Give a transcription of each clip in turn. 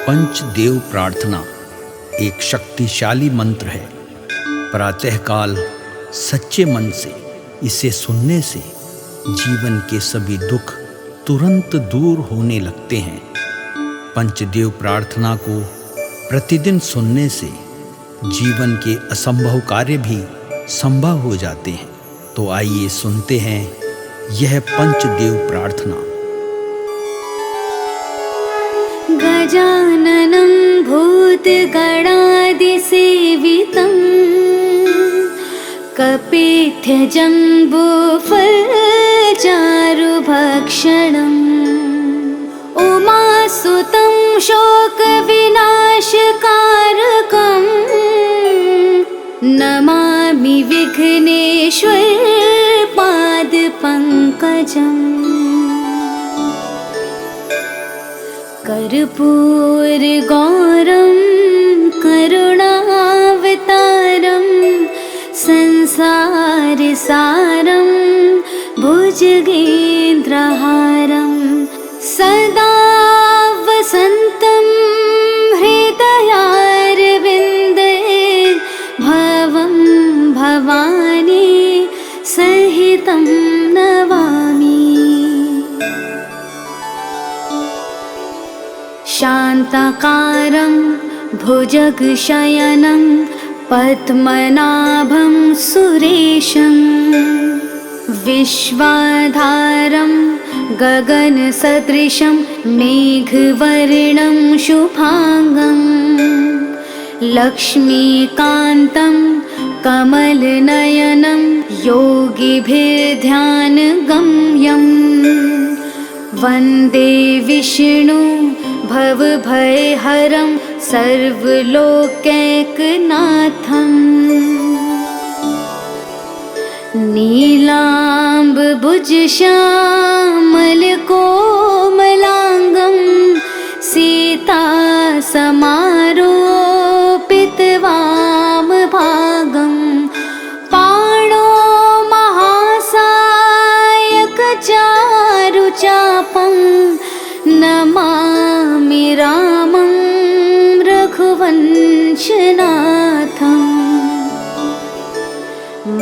पंचदेव प्रार्थना एक शक्तिशाली मंत्र है। प्रातःकाल सच्चे मन से इसे सुनने से जीवन के सभी दुख तुरंत दूर होने लगते हैं। पंचदेव प्रार्थना को प्रतिदिन सुनने से जीवन के असंभव कार्य भी संभव हो जाते हैं। तो आइए सुनते हैं यह पंचदेव प्रार्थना। गजाननं भूतगणादिसेवितं कपित्थजम्बूफलचारुभक्षणम् उमासुतं शोकविनाशकारकम् नमामि विघ्नेश्वरपादपङ्कजम्। कर्पूरगौरं करुणावतारं संसारसारं भुजगेन्द्रहारं सदा वसन्तं हृदयारविन्दे भवं भवानी सहितं नमामि। शान्ताकारं भुजगशयनं पद्मनाभं सुरेशं विश्वाधारं गगनसदृशं मेघवर्णं शुभांगं लक्ष्मीकान्तं कमलनयनं योगिभिर्ध्यानगम्यं वन्दे विष्णु भवभयहरं सर्वलोकैकनाथम्। नीलाम्बुजश्यामलकोमलाङ्गं सीतासमारोपितवामभागं पाणो महासायकचारुचापं नमामि रामं रघुवंशनाथम्।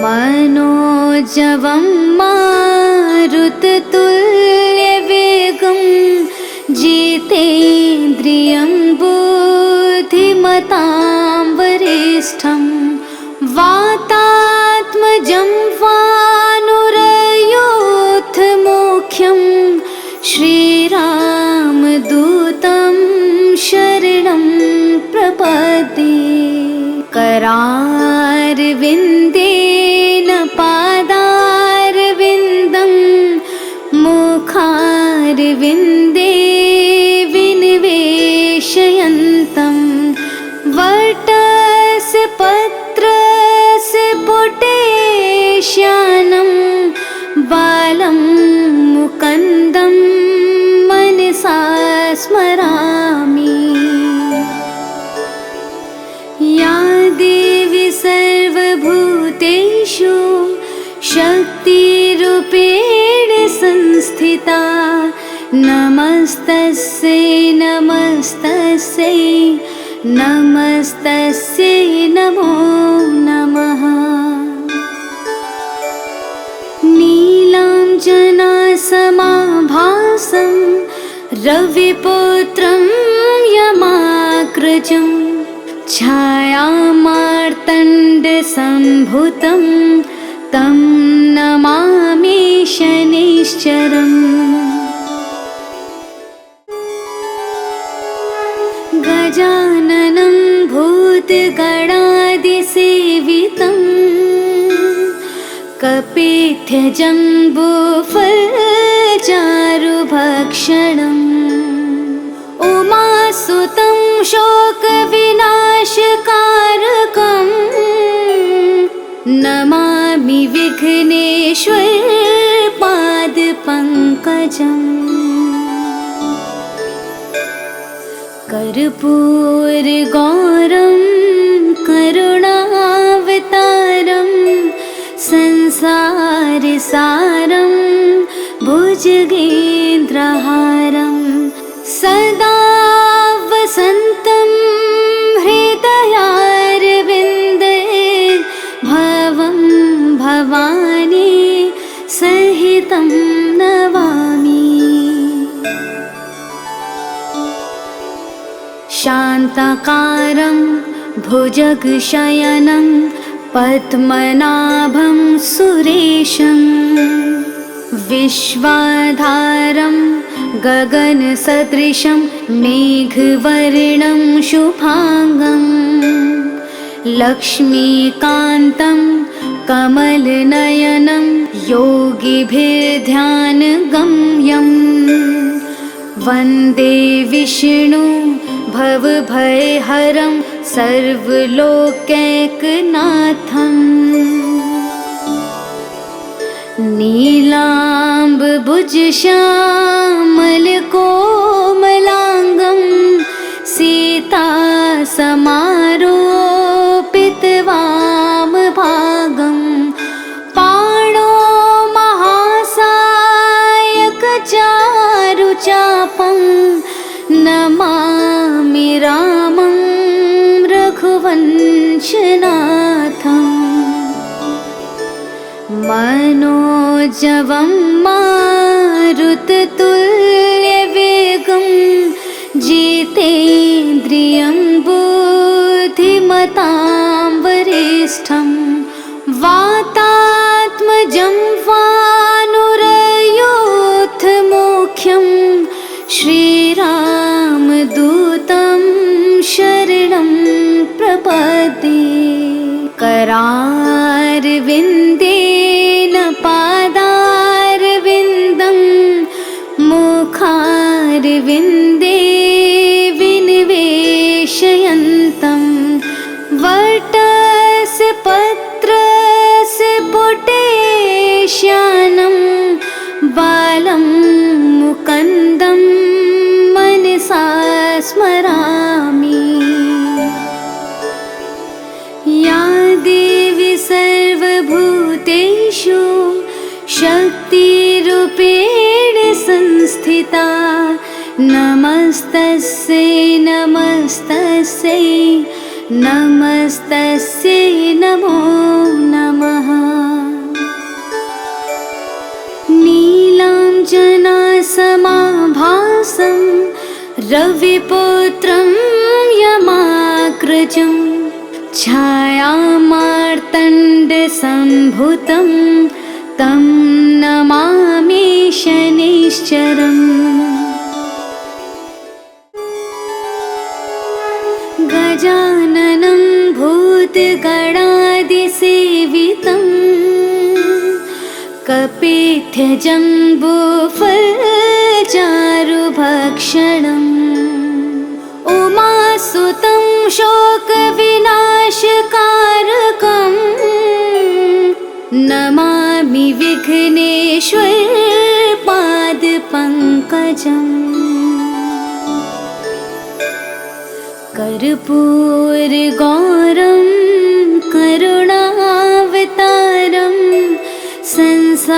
मनोजवं मारुततुल्यवेगं जितेन्द्रियं बुद्धिमतां वरिष्ठं वातात्मजं वानुरयूथमुख्यं श्रीरामदूतं शरणं प्रपद्ये। करारविन्देन पादारविन्दं मुखारविन्दे विनिवेशयन्तं वटस्य पत्रस्य पुटेश्यानं बालं मुकुन्दं मनसा स्मरामि। या देवी सर्वभूतेषु शक्तिरूपेण संस्थिता नमस्तस्यै नमस्तस्यै नमस्तस्यै नमो नमः। नीलाञ्जनासमाभासं रविपुत्रं यमाग्रजं छायामार्तण्डसम्भुतं तं नमामि शनैश्चरम्। गजाननं भूतगणादिसेवितं कपित्थजम्बूफलचारुभक्षणम् उमासुतं शोकविनाशकारकम् नमामि विघ्नेश्वरपादपङ्कजम्। कर्पूरगौरं करुणावतारं संसारसारं भुजगेन्द्रहारं सदा वसन्तं हृदयारविन्दे भवं भवानी सहितं नमामि। शान्ताकारं भुजगशयनं पद्मनाभं सुरेशं विश्वाधारं गगनसदृशं मेघवर्णं शुभांगं लक्ष्मीकान्तं कमलनयनं योगिभिर्ध्यानगम्यं वन्दे विष्णु भवभयहरं सर्वलोकैकनाथम्। नीलाम्बुजश्यामलकोमलाङ्गं सीतासमारोपितवामभागं पाणो महासायकचारुचापं नमामि रामं रघुवंशनाथम्। मनोजवं मारुततुल्यवेगं जितेन्द्रियं बुद्धिमतां वरिष्ठं वातात्मजं वानुरयोधमुख्यं श्रीरामदूतं शरणं प्रपद्ये। करारविन्देन पादारविन्दं मुखारविन्दे विनिवेशयन्तं वटस्य पत्रस्य पुटेश्यानं बालं मुकुन्दं मनसा स्मरामि। या देवी सर्वभूतेषु शक्तिरूपेण संस्थिता नमस्तस्यै नमस्तस्यै नमस्तस्यै नमो नमः। नीलाञ्जनासमाभासं रविपुत्रं यमाग्रजं छायामार्तण्डसम्भुतं तं नमामि शनैश्चरम्। गजाननं भूतगणादिसेवितं कपित्थजम्बूफलचारुभक्षणम् उमासुतं शोकविनाशकारकं नमामि विघ्नेश्वरपादपङ्कजम्। कर्पूरगौरं करुणावतारं संसारसारं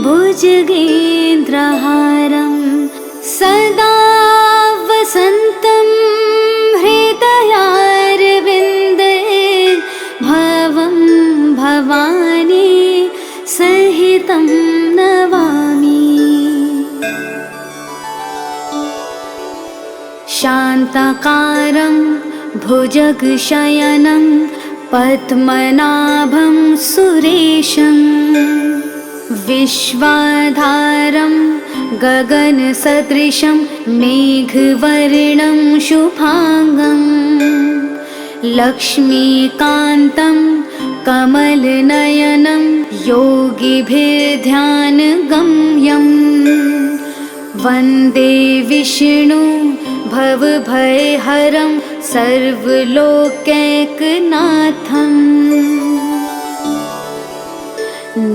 भुजगेन्द्रहारं सदा वसन्तं हृदयारविन्दे भवं भवानी सहितं नमामि। शान्ताकारं भुजगशयनं पद्मनाभं सुरेशं विश्वाधारं गगनसदृशं मेघवर्णं शुभांगं लक्ष्मीकान्तं कमलनयनं योगिभिर्ध्यानगम्यं वन्दे विष्णु भवभयहरं सर्वलोकैकनाथम्।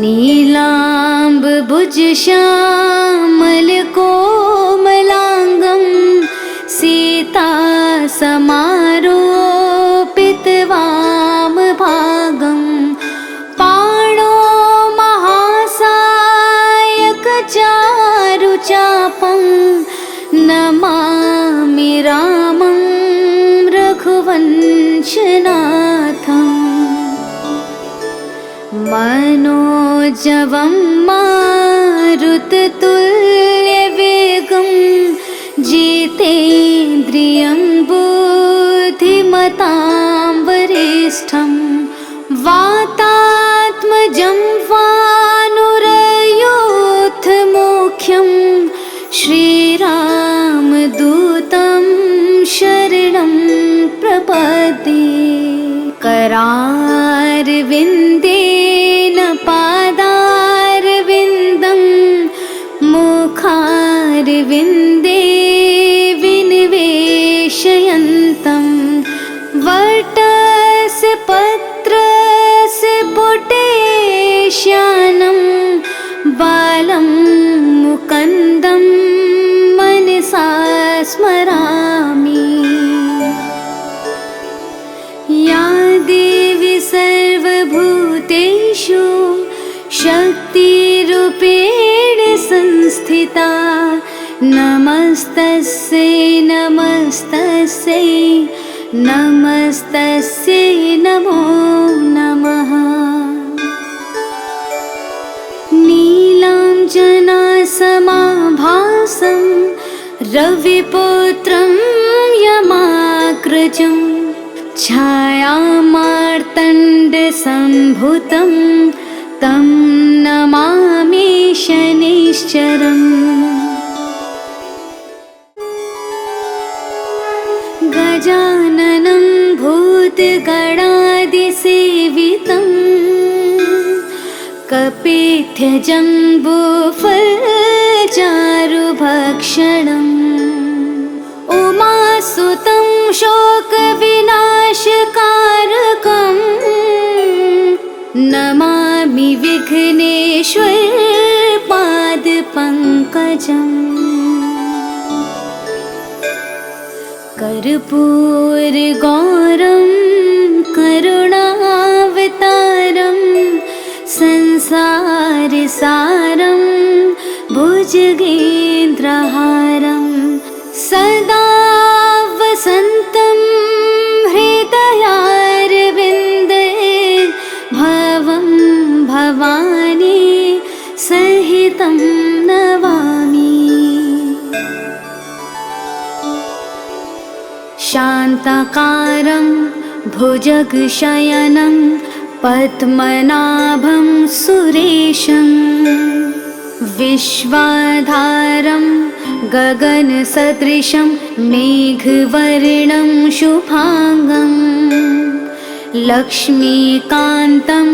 नीलाम्बुजश्यामलकोमलाङ्गं सीतासमारोपितवामभागं पाणो महासायकचारुचापं नमामि मनोजवं मारुततुल्यवेगं जितेन्द्रियं बुद्धिमतां वरिष्ठं वातात्मजं वानुरयोधमुख्यं श्रीरामदूतं शरणं प्रपद्ये। करारविन्देन पादारविन्दं मुखारविन्दे विनिवेशयन्तं वटस्य पत्रस्य पुटेश्यानं बालं मुकुन्दं मनसा स्मरामि। या देवी सर्वभूतेषु शक्तिरूपेण संस्थिता नमस्तस्यै नमस्तस्यै नमस्तस्यै नमो नमः। नीलाञ्जनासमाभासं रविपुत्रं यमाग्रजं छायामार्तण्डसम्भूतं तं नमामि शनैश्चरम्। गजाननं भूतगणादिसेवितं कपित्थजम्बूफलचारुभक्षणम् उमासुतं शोकविनाशकारकं नमामि विघ्नेश्वरपादपङ्कजम्। कर्पूरगौरं करुणावतारं संसारसारं भुजगेन्द्रहारं सदा वसन्तं हृदयारविन्दे भवं भवानी सहितं नमामि। शान्ताकारं भुजगशयनं पद्मनाभं सुरेशं विश्वाधारं गगनसदृशं मेघवर्णं शुभांगं लक्ष्मीकान्तं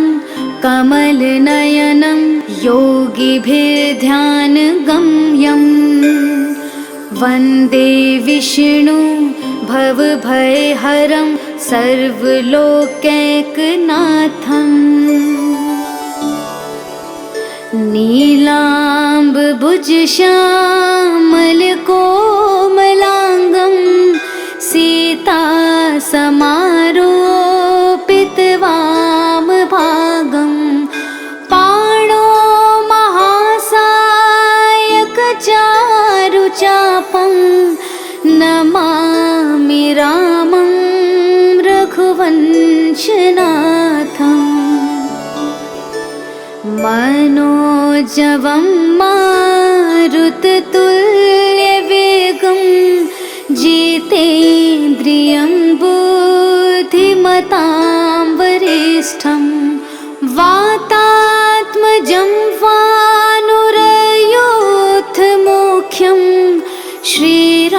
कमलनयनं योगिभिर्ध्यानगम्यं वन्दे विष्णु भवभयहरं सर्वलोकैकनाथम्। नीलाम्बुजश्यामलकोमलाङ्गं सीतासमारोपितवामभागं पाणो महासायकचारुचापं नमामि रामं रघुवंशनाथम्। मनोजवं मारुततुल्यवेगं जितेन्द्रियं बुद्धिमतां वरिष्ठं वातात्मजं वानुरयोधमुख्यं श्रीरामदूतं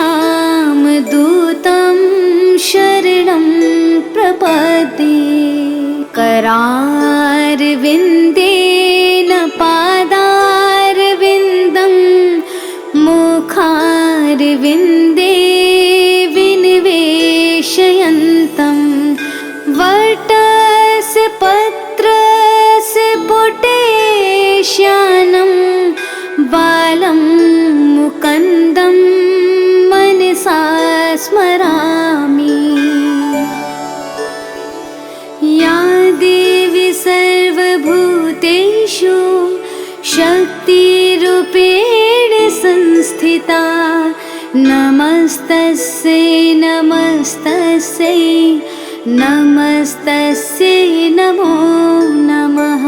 शरणं प्रपद्ये। करारविन्देन पादारविन्दं मुखारविन्दे विनिवेशयन्तं वटस्य पत्रस्य पुटेश्यानं बालं मुकुन्दं मनसा स्मरामि। या देवी सर्वभूतेषु शक्तिरूपेण संस्थिता नमस्तस्यै नमस्तस्यै नमस्तस्यै नमो नमः।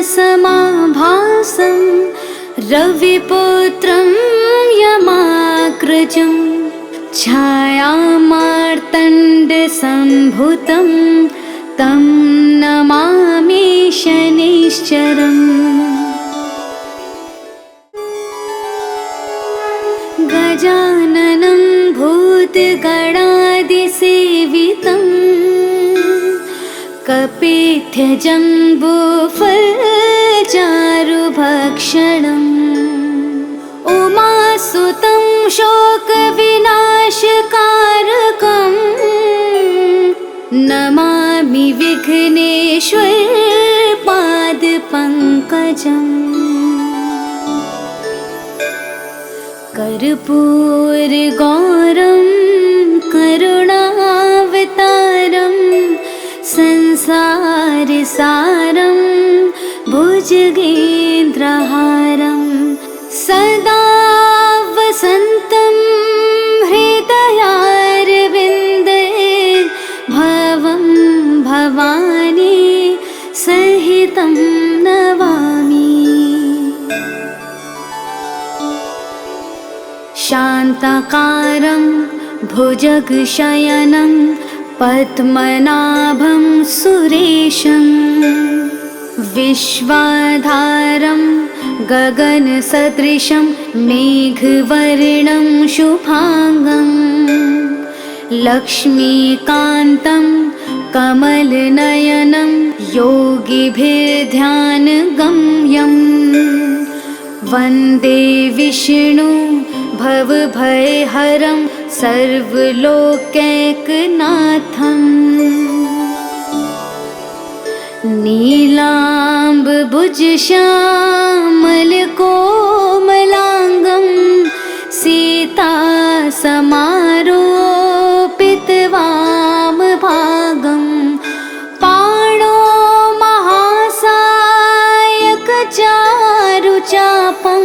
समाभासं रविपुत्रं यमाग्रजं छायामार्तण्डसम्भुतं तं नमामि शनिश्चरम्। गजाननं भूतगणादिसेवितं कपित्थजम्बूफलचारुभक्षणम् उमासुतं शोकविनाशकारकं नमामि विघ्नेश्वरपादपङ्कजम्। कर्पूरगौरं करुणावतारं संसारसारं भुजगेन्द्रहारं सदा वसन्तं हृदयारविन्दे भवं भवानी सहितं नमामि। शान्ताकारं भुजगशयनं पद्मनाभं सुरेशं विश्वाधारं गगनसदृशं मेघवर्णं शुभांगं लक्ष्मीकान्तं कमलनयनं योगिभिर्ध्यानगम्यं वन्दे विष्णु भवभयहरं सर्वलोकैकनाथम्। नीलाम्बुजश्यामलकोमलाङ्गं सीतासमारोपितवामभागं पाणो महासायकचारुचापं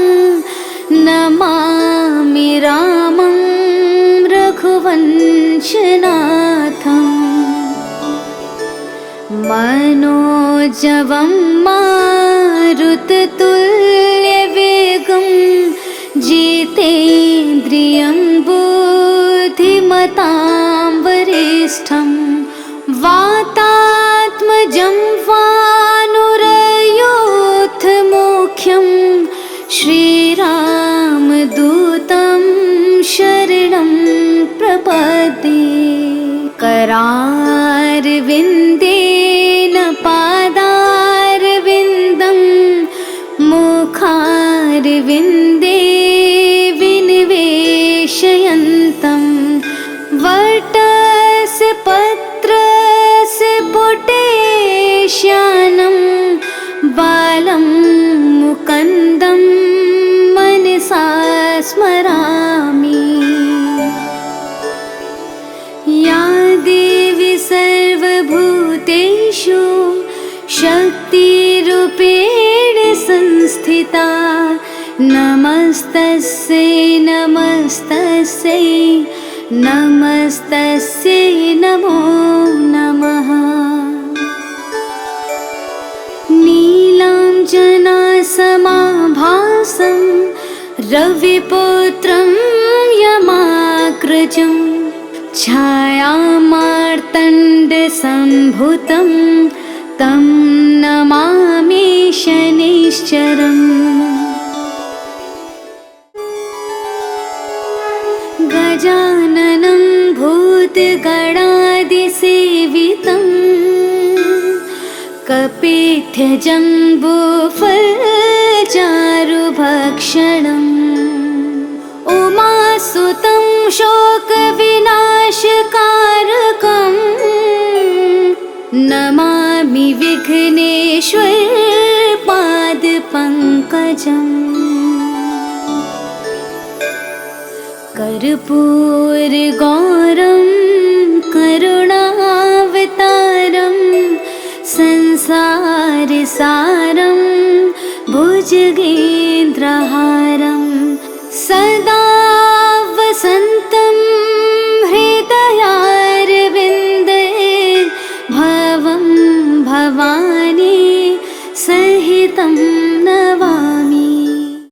नमामि रामं रघुवंशनाथम्। मनोजवं मारुततुल्यवेगं जितेन्द्रियं बुद्धिमतां वरिष्ठं वातात्मजं वानुरयूथमुख्यं श्रीरामदूतं शरणं प्रपद्ये। करारविन्देन पादारविन्दं मुखारविन्दे विनिवेशयन्तं वटस्य पत्रस्य पुटेश्यानं बालं मुकुन्दं मनसा स्मरामि। या देवी सर्वभूतेषु शक्तिरूपेण संस्थिता नमस्तस्यै नमस्तस्यै नमस्तस्यै नमो नमः। नीलाञ्जनासमाभासं रविपुत्रं यमाग्रजं छायामार्तण्डसम्भुतं तं नमामि शनिश्चरम्। गजाननं भूतगणादिसेवितं कपित्थजम्बूफलचारुभक्षणम् उमासुतं शोकविनाशकारकं नमामि विघ्नेश्वरपादपङ्कजम्। कर्पूरगौरं करुणावतारं संसारसारं भुजगेन्द्रहारं सदा वसन्तं हृदयारविन्दे भवं भवानी सहितं तं